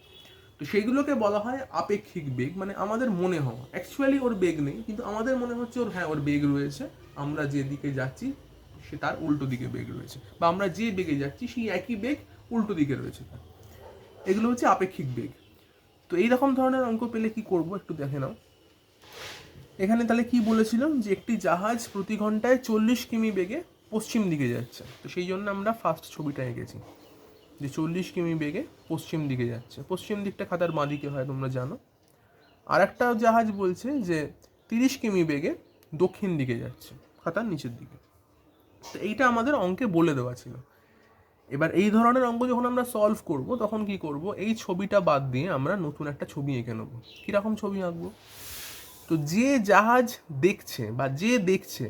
তো সেইগুলোকে বলা হয় আপেক্ষিক বেগ। মানে আমাদের মনে হওয়া, অ্যাকচুয়ালি ওর বেগ নেই, কিন্তু আমাদের মনে হচ্ছে ওর হ্যাঁ ওর বেগ রয়েছে, আমরা যে দিকে যাচ্ছি সে তার উল্টো দিকে বেগ রয়েছে, বা আমরা যে বেগে যাচ্ছি সেই একই বেগ উল্টো দিকে রয়েছে তার। এগুলো হচ্ছে আপেক্ষিক বেগ। তো এইরকম ধরনের অঙ্ক পেলে কি করব একটু দেখে নাও। এখানে তাহলে কি বলেছিলাম, যে একটি জাহাজ প্রতি ঘন্টায় 40 কিমি বেগে পশ্চিম দিকে যাচ্ছে। তো সেই জন্য আমরা ফার্স্ট ছবিটা এঁকেছি, যে 40 কিমি বেগে পশ্চিম দিকে যাচ্ছে। পশ্চিম দিকটা খাতার বাঁ দিকে হয়, তোমরা জানো। আর একটা জাহাজ বলছে যে 30 কিমি বেগে দক্ষিণ দিকে যাচ্ছে, খাতার নিচের দিকে। তো এইটা আমাদের অঙ্কে বলে দেওয়া ছিল। এবার এই ধরনের অঙ্ক যখন আমরা সলভ করব, তখন কি করব, এই ছবিটা বাদ দিয়ে আমরা নতুন একটা ছবি এঁকে নেবো। কীরকম ছবি আঁকবো, তো যে জাহাজ দেখছে বা যে দেখছে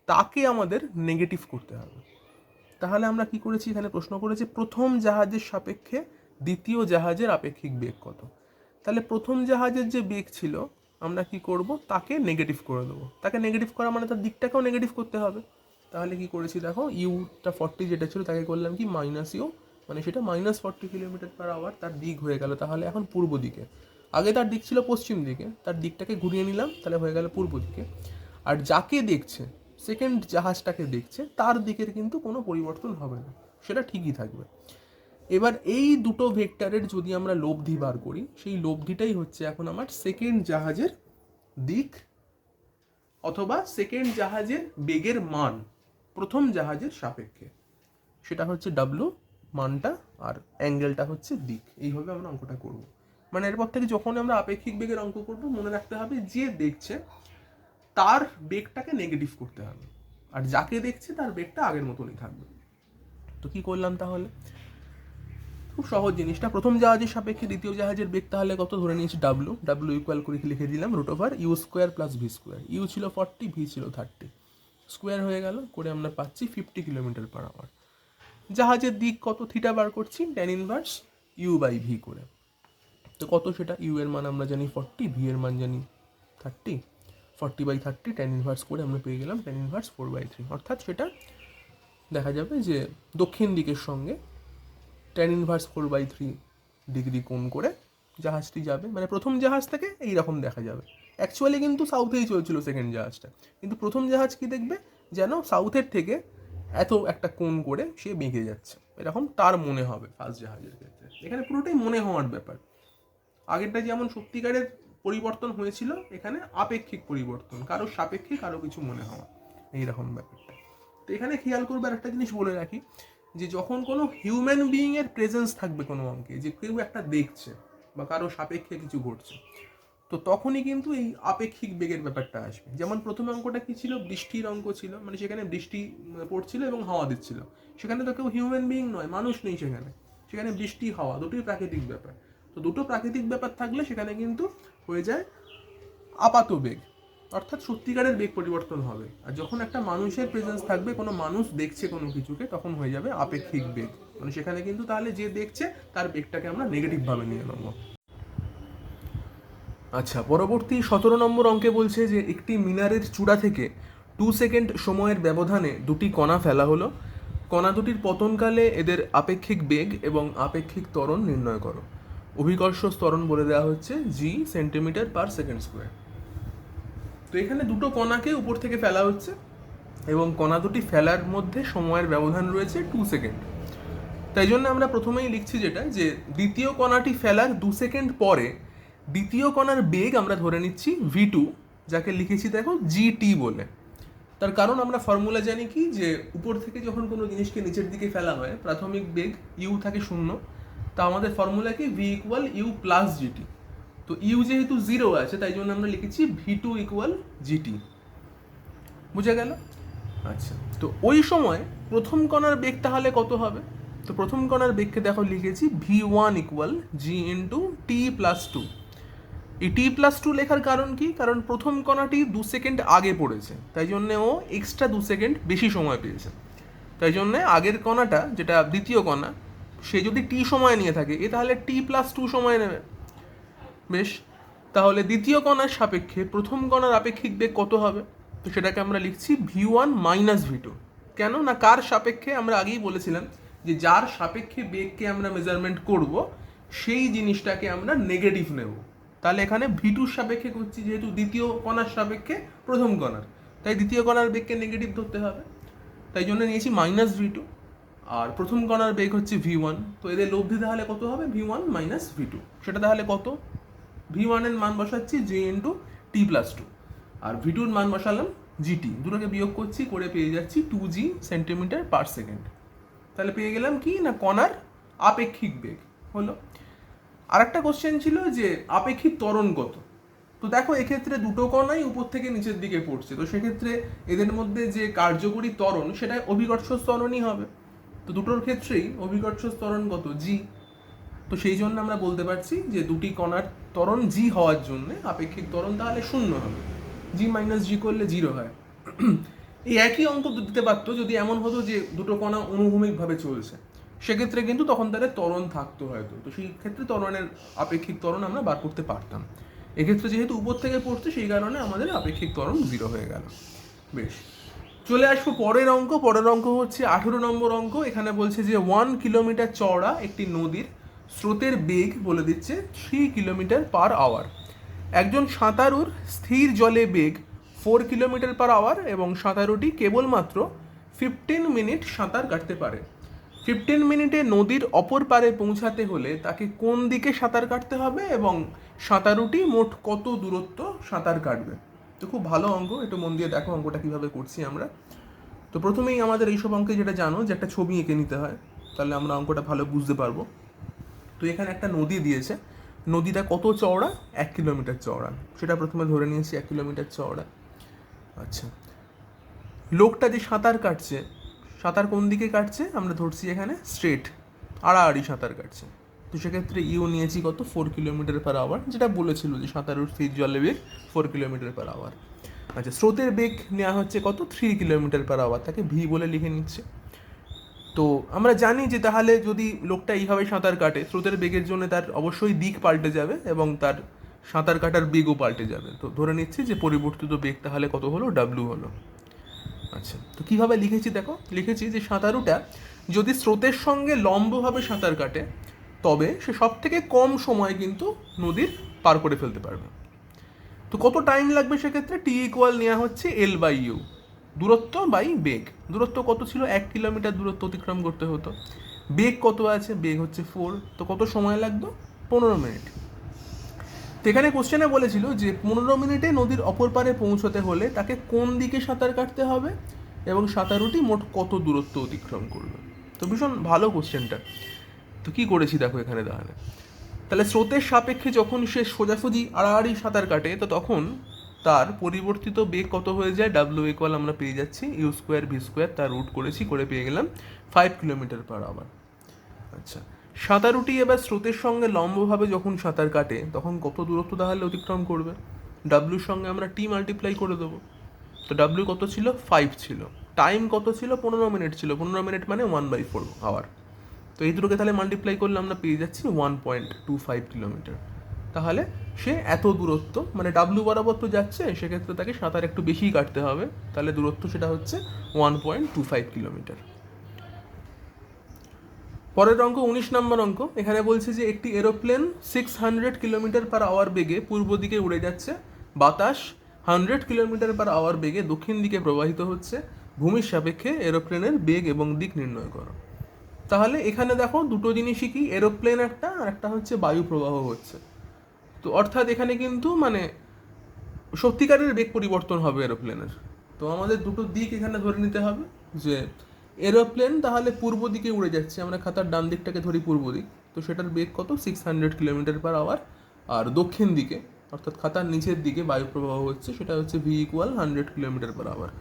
তাকে আমাদের নেগেটিভ করতে হবে। তাহলে আমরা কি করেছি, এখানে প্রশ্ন করেছে প্রথম জাহাজের সাপেক্ষে দ্বিতীয় জাহাজের আপেক্ষিক বেগ কত। তাহলে প্রথম জাহাজের যে বেগ ছিল আমরা কি করব, তাকে নেগেটিভ করে দেবো। তাকে নেগেটিভ করা মানে তার দিকটাকেও নেগেটিভ করতে হবে। তাহলে কি করেছি দেখো, ইউটা 40 যেটা ছিল তাকে করলাম কি -ইউ, মানে সেটা -40 কিলোমিটার/আওয়ার, তার দিক হয়ে গেল তাহলে এখন পূর্ব দিকে। আগে তার দিক ছিল পশ্চিম দিকে, তার দিকটাকে ঘুরিয়ে নিলাম, তাহলে হয়ে গেল পূর্ব দিকে। আর যাকে দেখছে, সেকেন্ড জাহাজটাকে দেখছে, তার দিকের কিন্তু কোনো পরিবর্তন হবে না, সেটা ঠিকই থাকবে। এবার এই দুটো ভেক্টরের যদি আমরা লব্ধি বার করি, সেই লব্ধিটাই হচ্ছে এখন আমার সেকেন্ড জাহাজের দিক, অথবা সেকেন্ড জাহাজের বেগের মান প্রথম জাহাজের সাপেক্ষে। সেটা হচ্ছে ডাব্লু মানটা, আর অ্যাঙ্গেলটা হচ্ছে দিক। এইভাবে আমরা অঙ্কটা করব। মানে এরপর থেকে যখন আমরা আপেক্ষিক বেগের অঙ্ক করব, মনে রাখতে হবে যে দেখছে তার বেগটাকে নেগেটিভ করতে হবে, আর যাকে দেখছে তার বেগটা আগের মতনই থাকবে। তো কি করলাম তাহলে? খুব সহজ জিনিসটা, প্রথম জাহাজের সাপেক্ষে দ্বিতীয় জাহাজের বেগ তাহলে কত ধরে নিয়েছি ডাব্লু। ডাব্লু ইকুয়াল করে লিখে দিলাম root over U square plus V square. U ছিল 40, ভি ছিল 30, স্কোয়ার হয়ে গেল করে আমরা পাচ্ছি 50 কিলোমিটার পার আওয়ার। জাহাজের দিক কত থিটা বার করছি, tan inverse U by V করে। তো কত সেটা, ইউ এর মান আমরা জানি 40, ভি এর মান জানি 30, 40/30 ট্যান ইনভার্স করে আমরা পেয়ে গেলাম ট্যান ইনভার্স 4/3। অর্থাৎ সেটা দেখা যাবে যে দক্ষিণ দিকের সঙ্গে ট্যান ইনভার্স 4/3 ডিগ্রি কোণ করে জাহাজটি যাবে। মানে প্রথম জাহাজ থেকে এইরকম দেখা যাবে। অ্যাকচুয়ালি কিন্তু সাউথেই চলছিল সেকেন্ড জাহাজটা, কিন্তু প্রথম জাহাজ কি দেখবে, যেন সাউথের থেকে এত একটা কোণ করে সে বেঁকে যাচ্ছে, এরকম তার মনে হবে ফার্স্ট জাহাজের ক্ষেত্রে। এখানে পুরোটাই মনে হওয়ার ব্যাপার। আগেরটা যেমন সত্যিকারের পরিবর্তন হয়েছিল, এখানে আপেক্ষিক পরিবর্তন, কারো সাপেক্ষে কারো কিছু মনে হওয়া, এইরকম ব্যাপারটা। তো এখানে খেয়াল করবে আর একটা জিনিস বলে রাখি, যে যখন কোনো হিউম্যান বিইং এর প্রেজেন্স থাকবে কোনো অঙ্কে, যে কেউ একটা দেখছে বা কারো সাপেক্ষে কিছু ঘটছে, তো তখনই কিন্তু এই আপেক্ষিক বেগের ব্যাপারটা আসবে। যেমন প্রথম অঙ্কটা কি ছিল, বৃষ্টির অঙ্ক ছিল, মানে সেখানে বৃষ্টি পড়ছিল এবং হাওয়া দিচ্ছিল। সেখানে তো কেউ হিউম্যান বিইং নয়, মানুষ নেই সেখানে, সেখানে বৃষ্টি হাওয়া দুটোই প্রাকৃতিক ব্যাপার। তো দুটো প্রাকৃতিক ব্যাপার থাকলে সেখানে কিন্তু হয়ে যায় আপাত বেগ, অর্থাৎ সত্যিকারের বেগ পরিবর্তন হবে। আর যখন একটা মানুষের প্রেজেন্স থাকবে, কোনো মানুষ দেখছে কোনো কিছুকে, তখন হয়ে যাবে আপেক্ষিক বেগ। মানে সেখানে কিন্তু তাহলে যে দেখছে তার বেগটাকে আমরা নেগেটিভভাবে নিয়ে নেবো। আচ্ছা, পরবর্তী 17 নম্বর অঙ্কে বলছে যে একটি মিনারের চূড়া থেকে 2 সেকেন্ড সময়ের ব্যবধানে দুটি কণা ফেলা হলো। কণা দুটির পতনকালে এদের আপেক্ষিক বেগ এবং আপেক্ষিক ত্বরণ নির্ণয় করো। অভিকর্ষ ত্বরণ বলে দেওয়া হচ্ছে জি সেন্টিমিটার পার সেকেন্ড স্কোয়ার। তো এখানে দুটো কণাকে উপর থেকে ফেলা হচ্ছে এবং কণা দুটি ফেলার মধ্যে সময়ের ব্যবধান রয়েছে 2 সেকেন্ড। তাই জন্য আমরা প্রথমেই লিখছি যেটা, যে দ্বিতীয় কণাটি ফেলার 2 সেকেন্ড পরে দ্বিতীয় কণার বেগ আমরা ধরে নিচ্ছি v2, যাকে লিখেছি দেখো gt বলে। তার কারণ আমরা ফর্মুলা জানি কি, যে উপর থেকে যখন কোনো জিনিসকে নিচের দিকে ফেলা হয় প্রাথমিক বেগ ইউ থাকে 0, তা আমাদের ফর্মুলা কি v equal U plus GT. তো ইউ যেহেতু 0 আছে তাই জন্য আমরা লিখেছি v2 ইকুয়াল জিটি। বুঝে গেল? আচ্ছা, তো ওই সময় প্রথম কণার বেগ তাহলে কত হবে? তো প্রথম কণার বেগকে দেখো লিখেছি v1 ইকুয়াল জি ইন্টু টি প্লাস টু। এই টি প্লাস টু লেখার কারণ কি? কারণ প্রথম কণাটি 2 সেকেন্ড আগে পড়েছে, তাই জন্যে ও এক্সট্রা 2 সেকেন্ড বেশি সময় পেয়েছে। তাই জন্যে আগের কণাটা, যেটা দ্বিতীয় কণা, সে যদি টি সময় নিয়ে থাকে, এ তাহলে টি প্লাস টু সময় নেবে। বেশ, তাহলে দ্বিতীয় কণার সাপেক্ষে প্রথম কণার আপেক্ষিক বেগ কত হবে? তো সেটাকে আমরা লিখছি v1 মাইনাস v2। কেন না, কার সাপেক্ষে? আমরা আগেই বলেছিলাম যে যার সাপেক্ষে বেগকে আমরা মেজারমেন্ট করব সেই জিনিসটাকে আমরা নেগেটিভ নেব। তাহলে এখানে v2 সাপেক্ষে করছি, যেহেতু দ্বিতীয় কণার সাপেক্ষে প্রথম কণার, তাই দ্বিতীয় কণার বেগকে নেগেটিভ ধরতে হবে। তাই জন্য নিয়েছি মাইনাস v2, আর প্রথম কণার বেগ হচ্ছে v1। তো এদের লব্ধি তাহলে কত হবে? v1 minus v2। সেটা তাহলে কত? v1 এর মান বসাচ্ছি j into T plus two, আর v2 এর মান বসালাম gt, দুটোকে বিয়োগ করছি করে পেয়ে যাচ্ছি 2g সেন্টিমিটার পার সেকেন্ড। তাহলে পেয়ে গেলাম কি না, কণার আপেক্ষিক বেগ হলো। আরেকটা কোশ্চেন ছিল যে আপেক্ষিক ত্বরণ কত। তো দেখো এক্ষেত্রে দুটো কণাই উপর থেকে নিচের দিকে পড়ছে, তো সেক্ষেত্রে এদের মধ্যে যে কার্যকরী ত্বরণ সেটা অভিকর্ষ ত্বরণই হবে। তো দুটোর ক্ষেত্রেই অভিকর্ষ ত্বরণ কত? জি। তো সেই জন্য আমরা বলতে পারছি যে দুটি কণার ত্বরণ জি হওয়ার জন্য আপেক্ষিক ত্বরণ তাহলে 0 হবে। জি মাইনাস জি করলে 0 হয়। এই একই অঙ্ক দিতে পারতো যদি এমন হতো যে দুটো কণা অনুভূমিকভাবে চলছে, সেক্ষেত্রে কিন্তু তখন তাদের ত্বরণ থাকতো হয়তো। তো সেই ক্ষেত্রে ত্বরণের আপেক্ষিক ত্বরণ আমরা বার করতে পারতাম। এক্ষেত্রে যেহেতু উপর থেকে পড়ছে সেই কারণে আমাদের আপেক্ষিক ত্বরণ 0 হয়ে গেল। বেশ, চলে আসবো পরের অঙ্ক। পরের অঙ্ক হচ্ছে 18 নম্বর অঙ্ক। এখানে বলছে যে 1 কিলোমিটার চওড়া একটি নদীর স্রোতের বেগ বলে দিচ্ছে 3 কিলোমিটার পার আওয়ার। একজন সাঁতারুর স্থির জলে বেগ 4 কিলোমিটার পার আওয়ার এবং সাঁতারুটি কেবলমাত্র 15 মিনিট সাঁতার কাটতে পারে। 15 মিনিটে নদীর অপর পারে পৌঁছাতে হলে তাকে কোন দিকে সাঁতার কাটতে হবে এবং সাঁতারুটি মোট কত দূরত্ব সাঁতার কাটবে? তো খুব ভালো অঙ্ক, একটু মন দিয়ে দেখো অঙ্কটা কীভাবে করছি আমরা। তো প্রথমেই আমাদের এইসব অঙ্কে যেটা জানো যে একটা ছবি এঁকে নিতে হয়, তাহলে আমরা অঙ্কটা ভালো বুঝতে পারবো। তো এখানে একটা নদী দিয়েছে, নদীটা কত চওড়া? 1 কিলোমিটার চওড়া, সেটা প্রথমে ধরে নিয়েছি 1 কিলোমিটার চওড়া। আচ্ছা, লোকটা যে সাঁতার কাটছে, সাঁতার কোন দিকে কাটছে? আমরা ধরছি এখানে স্ট্রেট, আড়াআড়ি সাঁতার কাটছে। তো সেক্ষেত্রে ইউ নিয়েছি কত? 4 কিলোমিটার/আওয়ার, যেটা বলেছিল যে সাঁতারুর স্থির জলে বেগ 4 কিলোমিটার/আওয়ার। আচ্ছা, স্রোতের বেগ নেওয়া হচ্ছে কত? 3 কিলোমিটার/আওয়ার, তাকে ভি বলে লিখে নিচ্ছে। তো আমরা জানি যে তাহলে যদি লোকটা এইভাবে সাঁতার কাটে, স্রোতের বেগের জন্য তার অবশ্যই দিক পাল্টে যাবে এবং তার সাঁতার কাটার বেগও পাল্টে যাবে। তো ধরে নিচ্ছি যে পরিবর্তিত বেগ তাহলে কত হলো? ডাব্লিউ হলো। আচ্ছা, তো কীভাবে লিখেছি দেখো, লিখেছি যে সাঁতারুটা যদি স্রোতের সঙ্গে লম্বভাবে সাঁতার কাটে তবে সে সব থেকে কম সময় কিন্তু নদীর পার করে ফেলতে পারবে। তো কত টাইম লাগবে সেক্ষেত্রে? টি ইকুয়াল নেওয়া হচ্ছে L/U, দূরত্ব বাই বেগ। দূরত্ব কত ছিল? 1 কিলোমিটার দূরত্ব অতিক্রম করতে হতো। বেগ কত আছে? বেগ হচ্ছে 4। তো কত সময় লাগতো? 15 মিনিট। তো এখানে কোশ্চেনে বলেছিল যে 15 মিনিটে নদীর অপর পারে পৌঁছতে হলে তাকে কোন দিকে সাঁতার কাটতে হবে এবং সাঁতারুটি মোট কত দূরত্ব অতিক্রম করবে। তো ভীষণ ভালো কোশ্চেনটা। তো কী করেছি দেখো এখানে তাহলে স্রোতের সাপেক্ষে যখন সে সোজাসুজি আড়াআড়ি সাঁতার কাটে, তো তখন তার পরিবর্তিত বেগ কত হয়ে যায়? ডাব্লিউ ইকুয়াল আমরা পেয়ে যাচ্ছি U²V², তার রুট করেছি, করে পেয়ে গেলাম 5 কিলোমিটার/আওয়ার। আচ্ছা, সাঁতারুটি এবার স্রোতের সঙ্গে লম্বভাবে যখন সাঁতার কাটে তখন কত দূরত্ব তাহলে অতিক্রম করবে? ডাব্লিউর সঙ্গে আমরা টি মাল্টিপ্লাই করে দেবো। তো ডাব্লিউ কত ছিল? 5 ছিল। টাইম কত ছিল? 15 মিনিট ছিল। 15 মিনিট মানে 1/4 আওয়ার। তো এই দুটোকে তাহলে মাল্টিপ্লাই করলে আমরা পেয়ে যাচ্ছি 1.25 কিলোমিটার। তাহলে সে এত দূরত্ব, মানে ডাব্লিউ বরাবর তো যাচ্ছে, সেক্ষেত্রে তাকে সাঁতার একটু বেশিই কাটতে হবে, তাহলে দূরত্ব সেটা হচ্ছে 1.25 কিলোমিটার। পরের অঙ্ক 19 নম্বর অঙ্ক। এখানে বলছে যে একটি এরোপ্লেন 600 কিলোমিটার/আওয়ার বেগে পূর্ব দিকে উড়ে যাচ্ছে, বাতাস 100 কিলোমিটার/আওয়ার বেগে দক্ষিণ দিকে প্রবাহিত হচ্ছে, ভূমির সাপেক্ষে এরোপ্লেনের বেগ এবং দিক নির্ণয় করো। তাহলে এখানে দেখো দুটো জিনিসই কি, এরোপ্লেন একটা আর একটা হচ্ছে বায়ু প্রবাহ হচ্ছে। তো অর্থাৎ এখানে কিন্তু মানে সত্যিকারের বেগ পরিবর্তন হবে এরোপ্লেনের। তো আমাদের দুটো দিক এখানে ধরে নিতে হবে যে এরোপ্লেন তাহলে পূর্ব দিকে উড়ে যাচ্ছে, আমরা খাতার ডান দিকটাকে ধরি পূর্ব দিক, তো সেটার বেগ কত? 600 কিলোমিটার/আওয়ার। আর দক্ষিণ দিকে অর্থাৎ খাতার নিচের দিকে বায়ু প্রবাহ হচ্ছে, সেটা হচ্ছে V ইকুয়াল 100 কিলোমিটার/আওয়ার।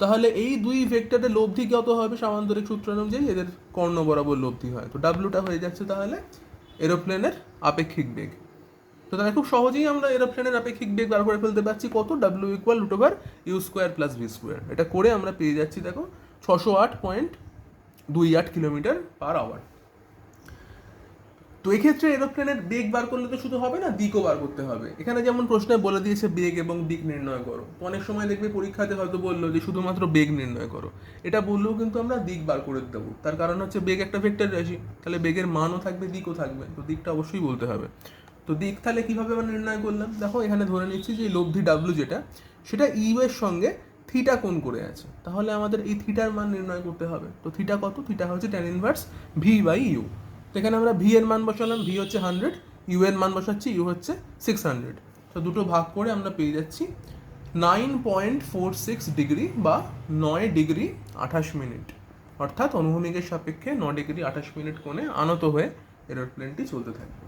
তাহলে এই দুই ভেক্টরের লব্ধি কত হবে? সামান্তরিক সূত্র অনুযায়ী এদের কর্ণ বরাবর লব্ধি হয়। তো ডাব্লিউটা হয়ে যাচ্ছে তাহলে এরোপ্লেনের আপেক্ষিক বেগ। তো তাহলে খুব সহজেই আমরা এরোপ্লেনের আপেক্ষিক বেগ বার করে ফেলতে পারছি কত? W equal √U² + V²। এটা করে আমরা পেয়ে যাচ্ছি দেখো 608.28 কিলোমিটার/আওয়ার। তো এক্ষেত্রে এরোপ্লেনের বেগ বার করলে তো শুধু হবে না, দিকও বার করতে হবে। এখানে যেমন প্রশ্নে বলে দিয়েছে বেগ এবং দিক নির্ণয় করো, তো অনেক সময় দেখবে পরীক্ষাতে হয়তো বললো যে শুধুমাত্র বেগ নির্ণয় করো, এটা বললেও কিন্তু আমরা দিক বার করে দেবো। তার কারণ হচ্ছে বেগ একটা ভেক্টর রাশি, তাহলে বেগের মানও থাকবে, দিকও থাকবে, তো দিকটা অবশ্যই বলতে হবে। তো দিক তাহলে কীভাবে আমরা নির্ণয় করলাম দেখো, এখানে ধরে নিচ্ছি যে লব্ধি ডাব্লু যেটা, সেটা ইউ এর সঙ্গে থিটা কোণ করে আছে, তাহলে আমাদের এই থিটার মান নির্ণয় করতে হবে। তো থিটা কত? থিটা হচ্ছে tan ইনভার্স V/U। তো এখানে আমরা ভি এর মান বসালাম, ভি হচ্ছে 100, ইউ এর মান বসাচ্ছি, ইউ হচ্ছে 600। তো দুটো ভাগ করে আমরা পেয়ে যাচ্ছি 9.46 ডিগ্রি বা 9 ডিগ্রি 28 মিনিট। অর্থাৎ অনুভূমিকের সাপেক্ষে 9 ডিগ্রি 28 মিনিট কোণে আনত হয়ে এরোপ্লেনটি চলতে থাকবে।